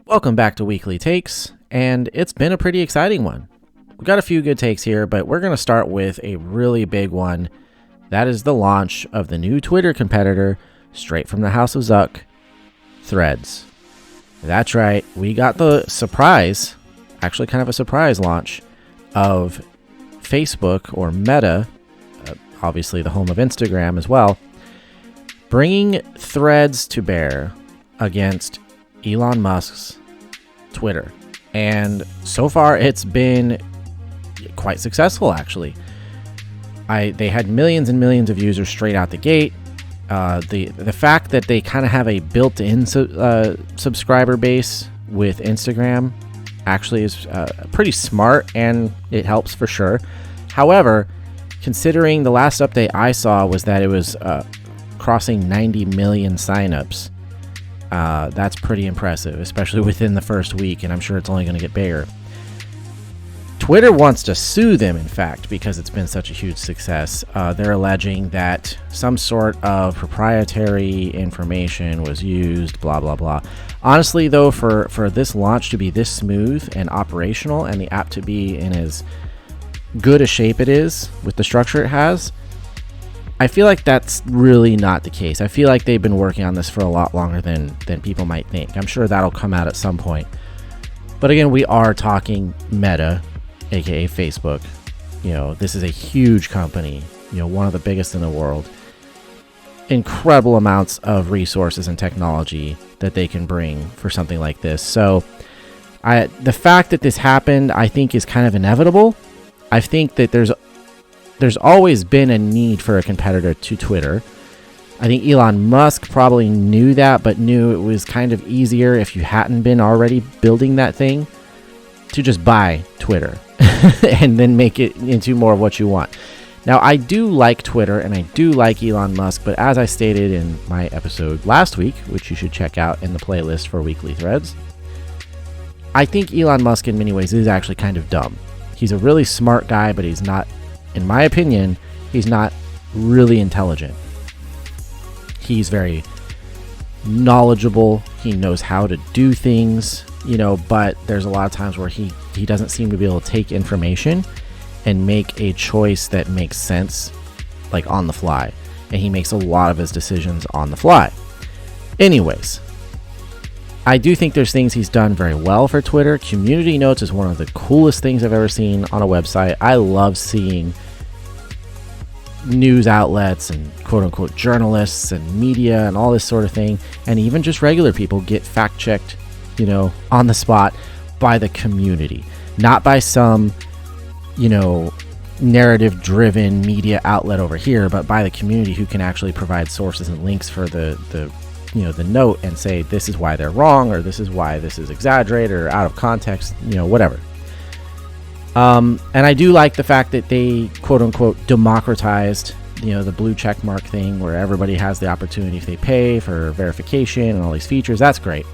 Welcome back to Weekly Takes, and it's been a pretty exciting one. We've got a few good takes here, but we're going to start with a really big one. That is the launch of the new Twitter competitor, straight from the House of Zuck, Threads. That's right, we got the surprise, actually kind of a surprise launch, of Facebook, or Meta, obviously the home of Instagram as well, bringing Threads to bear against Elon Musk's Twitter. And so far it's been quite successful, actually. They had millions and millions of users straight out the gate. The fact that they kind of have a built-in subscriber base with Instagram actually is pretty smart, and it helps for sure. However, considering the last update I saw was that it was crossing 90 million signups, that's pretty impressive, especially within the first week, and I'm sure it's only going to get bigger. Twitter wants to sue them, in fact, because it's been such a huge success. They're alleging that some sort of proprietary information was used, blah, blah, blah. Honestly, though, for this launch to be this smooth and operational, and the app to be in as good a shape it is with the structure it has, I feel like that's really not the case. I feel like they've been working on this for a lot longer than people might think. I'm sure that'll come out at some point. But again, we are talking Meta, aka Facebook. This is a huge company, one of the biggest in the world. Incredible amounts of resources and technology that they can bring for something like this. So the fact that this happened, I think, is kind of inevitable. I think that there's always been a need for a competitor to Twitter. I think Elon Musk probably knew that, but knew it was kind of easier if you hadn't been already building that thing to just buy Twitter and then make it into more of what you want. Now, I do like Twitter and I do like Elon Musk, but as I stated in my episode last week, which you should check out in the playlist for Weekly Threads, I think Elon Musk in many ways is actually kind of dumb. He's a really smart guy, but he's not, in my opinion, he's not really intelligent. He's very knowledgeable. He knows how to do things, but there's a lot of times where he doesn't seem to be able to take information and make a choice that makes sense, like on the fly. And he makes a lot of his decisions on the fly. Anyways, I do think there's things he's done very well for Twitter. Community notes is one of the coolest things I've ever seen on a website. I love seeing news outlets and quote-unquote journalists and media and all this sort of thing, and even just regular people get fact-checked, on the spot by the community, not by some, narrative-driven media outlet over here, but by the community who can actually provide sources and links for the note and say this is why they're wrong, or this is why this is exaggerated or out of context, whatever. And I do like the fact that they quote-unquote democratized, the blue check mark thing, where everybody has the opportunity if they pay for verification and all these features. That's great,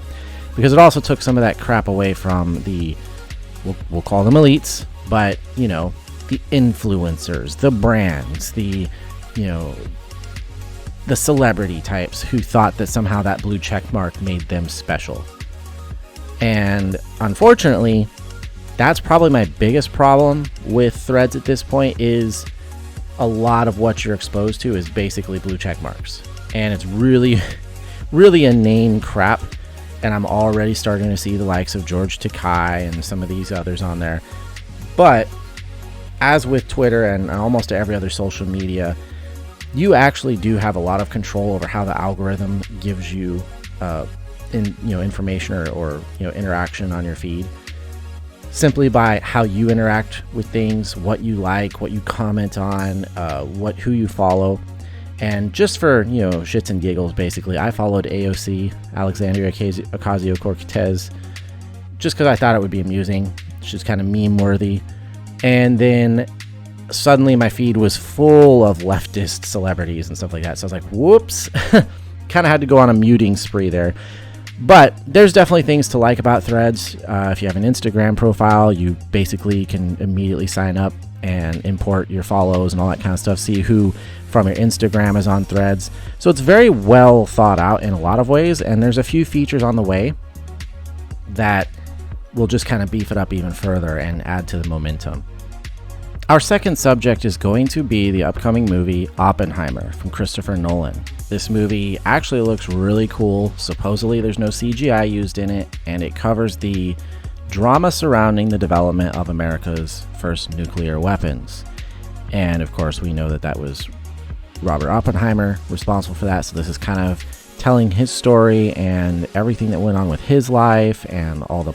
because it also took some of that crap away from the, we'll call them elites, but, the influencers, the brands, the celebrity types who thought that somehow that blue check mark made them special. And unfortunately, that's probably my biggest problem with Threads at this point, is a lot of what you're exposed to is basically blue check marks. And it's really, really inane crap. And I'm already starting to see the likes of George Takei and some of these others on there. But as with Twitter and almost every other social media, you actually do have a lot of control over how the algorithm gives you information or interaction on your feed, simply by how you interact with things, what you like, what you comment on, who you follow. And just for shits and giggles, basically, I followed AOC, Alexandria Ocasio-Cortez, just because I thought it would be amusing. It's just kind of meme worthy. And then suddenly my feed was full of leftist celebrities and stuff like that. So I was like, whoops. Kind of had to go on a muting spree there. But there's definitely things to like about Threads. If you have an Instagram profile, you basically can immediately sign up and import your follows and all that kind of stuff. See who from your Instagram is on Threads. So it's very well thought out in a lot of ways. And there's a few features on the way that will just kind of beef it up even further and add to the momentum. Our second subject is going to be the upcoming movie Oppenheimer from Christopher Nolan. This movie actually looks really cool. Supposedly there's no CGI used in it, and it covers the drama surrounding the development of America's first nuclear weapons. And of course we know that was Robert Oppenheimer responsible for that, so this is kind of telling his story and everything that went on with his life and all the,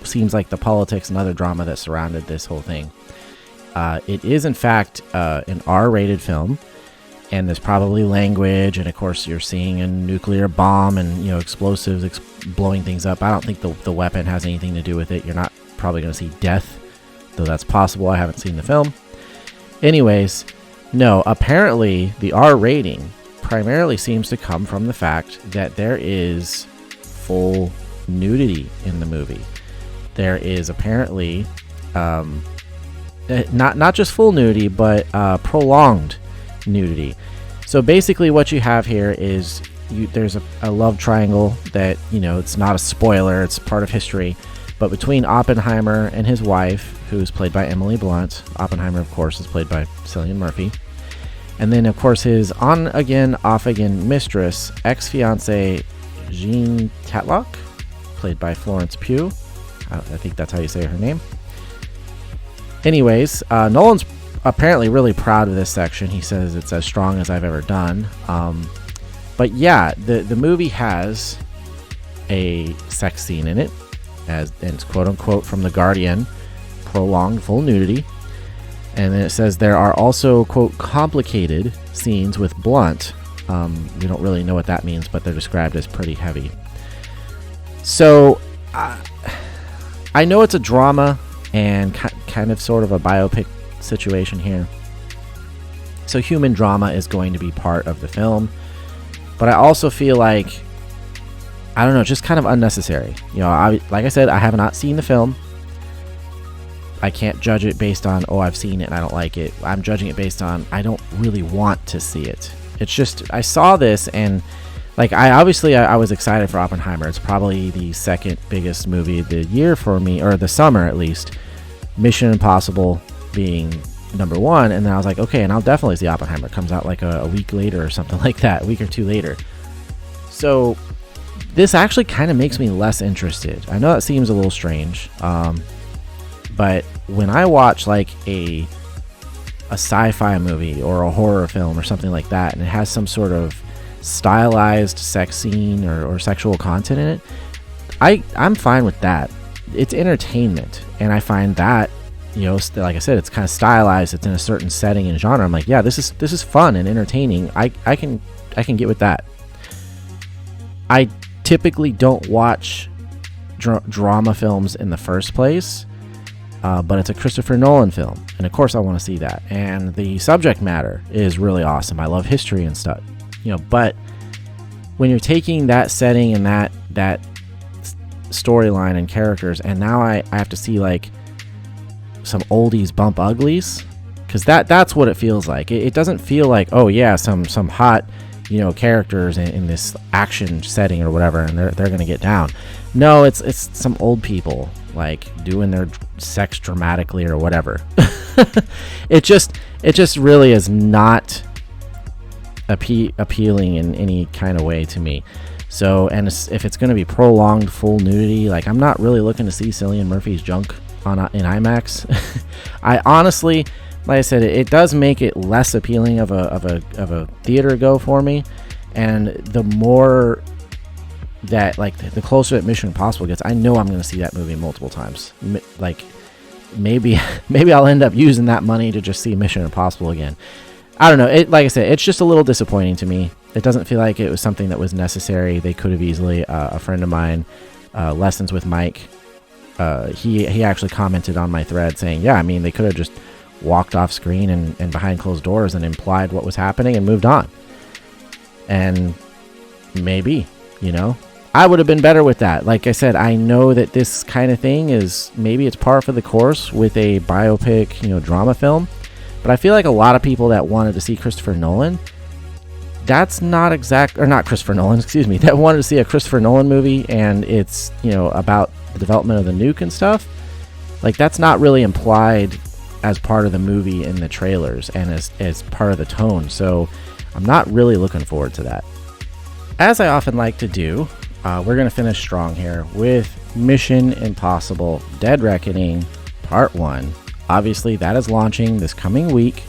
seems like the politics and other drama that surrounded this whole thing. It is in fact an R-rated film, and there's probably language, and of course you're seeing a nuclear bomb and explosives blowing things up. I don't think the weapon has anything to do with it. You're not probably going to see death, though that's possible. I haven't seen the film. Anyways, no, apparently the R rating primarily seems to come from the fact that there is full nudity in the movie. There is apparently not just full nudity, but prolonged nudity. So basically what you have here is there's a love triangle that, it's not a spoiler, it's part of history, but between Oppenheimer and his wife, who's played by Emily Blunt. Oppenheimer, of course, is played by Cillian Murphy. And then, of course, his on-again, off-again mistress, ex-fiancée Jean Tatlock, played by Florence Pugh. I think that's how you say her name. Anyways, Nolan's apparently really proud of this section. He says it's as strong as I've ever done. But yeah, the movie has a sex scene in it, and it's quote-unquote from The Guardian, prolonged full nudity. And then it says there are also, quote, complicated scenes with Blunt. We don't really know what that means, but they're described as pretty heavy. So I know it's a drama and kind of sort of a biopic situation here. So human drama is going to be part of the film. But I also feel like, I don't know, just kind of unnecessary. Like I said, I have not seen the film. I can't judge it based on, I've seen it and I don't like it. I'm judging it based on, I don't really want to see it. It's just, I saw this and, I was excited for Oppenheimer. It's probably the second biggest movie of the year for me, or the summer at least. Mission Impossible being number one, and then I was like, okay, and I'll definitely see Oppenheimer. It comes out a week later or something like that, a week or two later. So this actually kind of makes me less interested. I know that seems a little strange, but when I watch a sci-fi movie or a horror film or something like that, and it has some sort of stylized sex scene or sexual content in it, I'm fine with that. It's entertainment, and I find that, like I said, it's kind of stylized, it's in a certain setting and genre. I'm like, yeah, this is fun and entertaining. I can get with that. I typically don't watch drama films in the first place, but it's a Christopher Nolan film, and of course I want to see that. And the subject matter is really awesome. I love history and stuff, but when you're taking that setting and that storyline and characters, and now I have to see some oldies bump uglies, because that's what it feels like. It doesn't feel like, oh yeah, some hot characters in this action setting or whatever, and they're gonna get down. No, it's some old people doing their sex dramatically or whatever. it just really is not appealing in any kind of way to me. So, and if it's going to be prolonged full nudity, I'm not really looking to see Cillian Murphy's junk in IMAX. I honestly, like I said, it does make it less appealing of a theater go for me. And the more that, the closer that Mission Impossible gets, I know I'm going to see that movie multiple times. Maybe I'll end up using that money to just see Mission Impossible again. I don't know. Like I said, it's just a little disappointing to me. It doesn't feel like it was something that was necessary. They could have easily, a friend of mine, Lessons with Mike, he actually commented on my thread saying, yeah, they could have just walked off screen and behind closed doors and implied what was happening and moved on. And maybe, I would have been better with that. Like I said, I know that this kind of thing is, maybe it's par for the course with a biopic, drama film. But I feel like a lot of people that wanted to see Christopher Nolan that's not not Christopher Nolan, excuse me, that wanted to see a Christopher Nolan movie and it's, about the development of the nuke and stuff, like that's not really implied as part of the movie in the trailers and as part of the tone. So I'm not really looking forward to that. As I often like to do, we're going to finish strong here with Mission Impossible Dead Reckoning Part 1. Obviously, that is launching this coming week,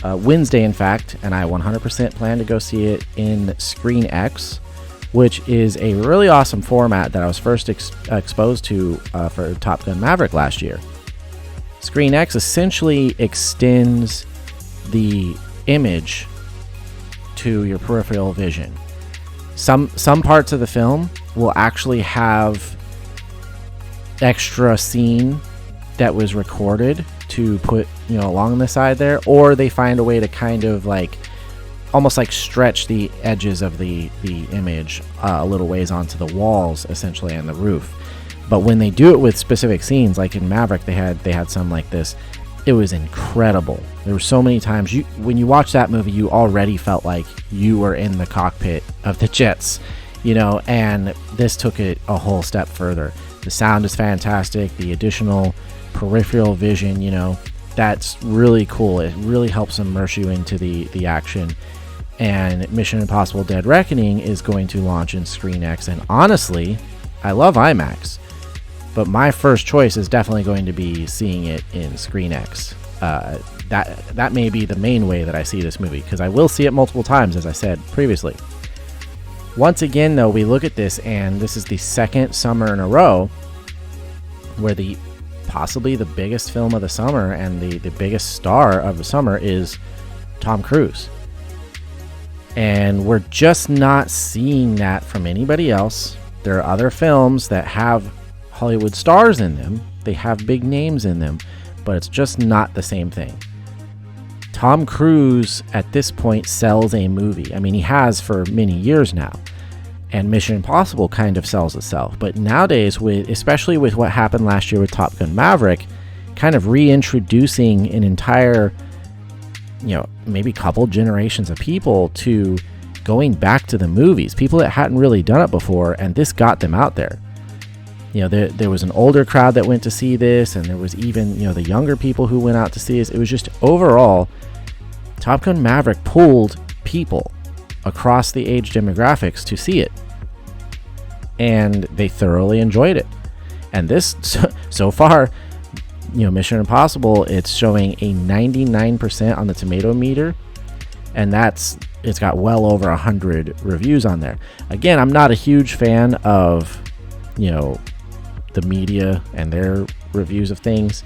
Wednesday, in fact, and I 100% plan to go see it in Screen X, which is a really awesome format that I was first exposed to for Top Gun Maverick last year. Screen X essentially extends the image to your peripheral vision. Some parts of the film will actually have extra scene that was recorded to put, along the side there, or they find a way to kind of like almost like stretch the edges of the image a little ways onto the walls, essentially, and the roof. But when they do it with specific scenes, like in Maverick, they had some like this. It was incredible. There were so many times when you watch that movie, you already felt like you were in the cockpit of the jets, and this took it a whole step further. The sound is fantastic. The additional peripheral vision, that's really cool. It really helps immerse you into the action. And Mission Impossible Dead Reckoning is going to launch in Screen X. And honestly, I love IMAX, but my first choice is definitely going to be seeing it in Screen X. That may be the main way that I see this movie, because I will see it multiple times, as I said previously. Once again, though, we look at this, and this is the second summer in a row where possibly the biggest film of the summer and the biggest star of the summer is Tom Cruise. And we're just not seeing that from anybody else. There are other films that have Hollywood stars in them. They have big names in them, but it's just not the same thing. Tom Cruise at this point sells a movie. I mean, he has for many years now. And Mission Impossible kind of sells itself. But nowadays, especially with what happened last year with Top Gun Maverick, kind of reintroducing an entire, maybe couple generations of people to going back to the movies. People that hadn't really done it before, and this got them out there. There was an older crowd that went to see this, and there was even, the younger people who went out to see this. It was just overall, Top Gun Maverick pulled people across the age demographics to see it, and they thoroughly enjoyed it. And this, so far, Mission Impossible, it's showing a 99% on the tomato meter, and it's got well over 100 reviews on there. Again, I'm not a huge fan of the media and their reviews of things,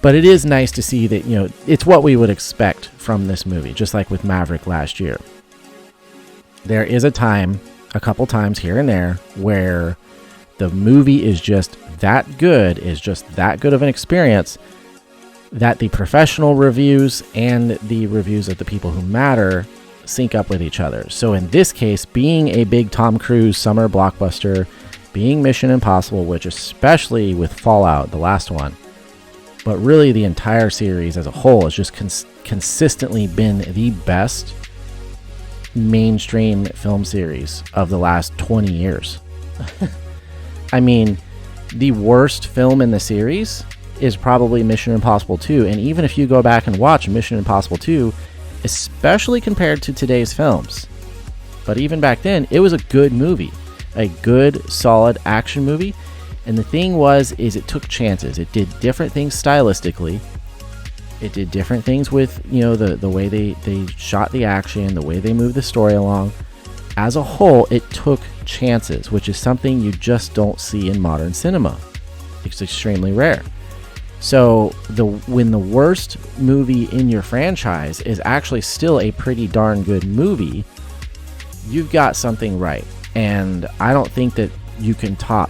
but it is nice to see that it's what we would expect from this movie, just like with Maverick last year. There is a couple times here and there, where the movie is just that good of an experience, that the professional reviews and the reviews of the people who matter sync up with each other. So in this case, being a big Tom Cruise summer blockbuster, being Mission Impossible, which especially with Fallout, the last one, but really the entire series as a whole has just consistently been the best mainstream film series of the last 20 years. I mean, the worst film in the series is probably Mission Impossible 2, and even if you go back and watch Mission Impossible 2, especially compared to today's films, but even back then, it was a good movie, a good, solid action movie. And the thing is it took chances. It did different things stylistically. It did different things with, the way they shot the action, the way they moved the story along. As a whole, it took chances, which is something you just don't see in modern cinema. It's extremely rare. So when the worst movie in your franchise is actually still a pretty darn good movie, you've got something right. And I don't think that you can top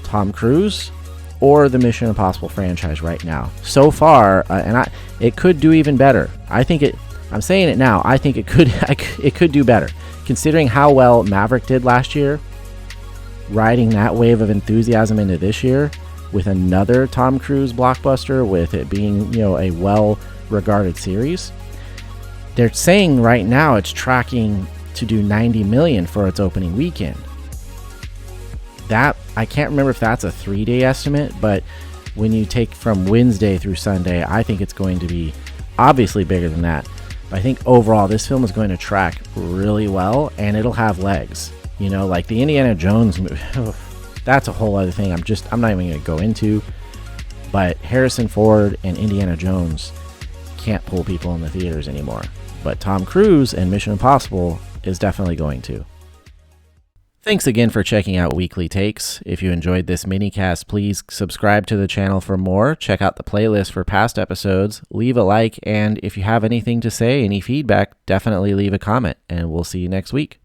Tom Cruise or the Mission Impossible franchise right now. So far, it could do even better. I'm saying it now. I think it could do better, considering how well Maverick did last year. Riding that wave of enthusiasm into this year with another Tom Cruise blockbuster, with it being a well-regarded series. They're saying right now it's tracking to do 90 million for its opening weekend. That, I can't remember if that's a 3-day estimate, but when you take from Wednesday through Sunday, I think it's going to be obviously bigger than that. But I think overall this film is going to track really well, and it'll have legs. You know, like the Indiana Jones movie, that's a whole other thing I'm not even going to go into. But Harrison Ford and Indiana Jones can't pull people in the theaters anymore. But Tom Cruise and Mission Impossible is definitely going to. Thanks again for checking out Weekly Takes. If you enjoyed this minicast, please subscribe to the channel for more. Check out the playlist for past episodes. Leave a like, and if you have anything to say, any feedback, definitely leave a comment, and we'll see you next week.